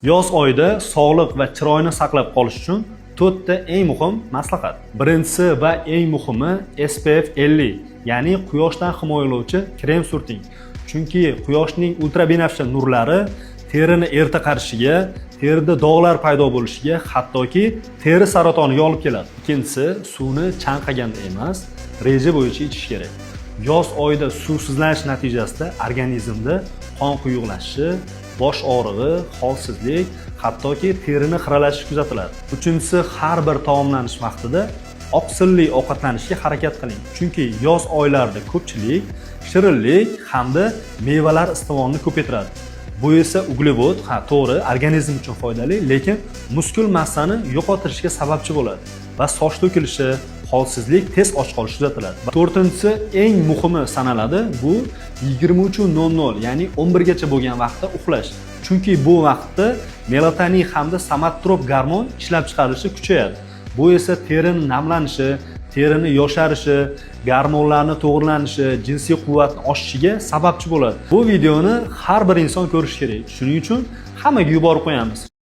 Yoz oyida sog'liq va chiroyni saqlab qolish uchun 4 ta eng muhim maslahat. Birinchisi va eng muhimi SPF 50, ya'ni quyoshdan himoyalovchi krem surting. Chunki quyoshning ultrabinafsha nurlari terini erta qarishiga, terida dog'lar paydo bo'lishiga, hattoki teri saratoniga olib keladi. Ikkinchisi, suvni chanqaganda emas, reja bo'yicha ichish kerak. Yoz oyida suvsizlanish natijasida organizmda qon quyuqlashishi, bosh og'rig'i, holsizlik, hattoki terini xiralashish kuzatiladi. Uchinchisi, har bir taomlanish vaqtida oqsilli ovqatlanishga harakat qiling. Chunki yoz oylarida ko'pchilik shirinlik hamda mevalar iste'molini ko'paytiradi. Bu esa uglevod, to'g'ri, organizm uchun foydali, lekin muskul massani yo'qotishga sababchi bo'ladi va soch to'kilishi, holsizlik, tez och qolish kuzatiladi. To'rtinchisi, eng muhimi sanaladi, bu 23:00, ya'ni 11 gacha bo'lgan vaqtda uxlash. Chunki bu vaqtda melatonin hamda somattrop gormon ishlab chiqarilishi kuchayadi. Bu esa terining namlanishi, terini yosharishi, gormonlarning to'g'rilanishi, jinsiy quvvatning oshishiga sababchi bo'ladi. Bu videoni har bir inson ko'rishi kerak. Shuning uchun hammaga yuborib qo'yamiz.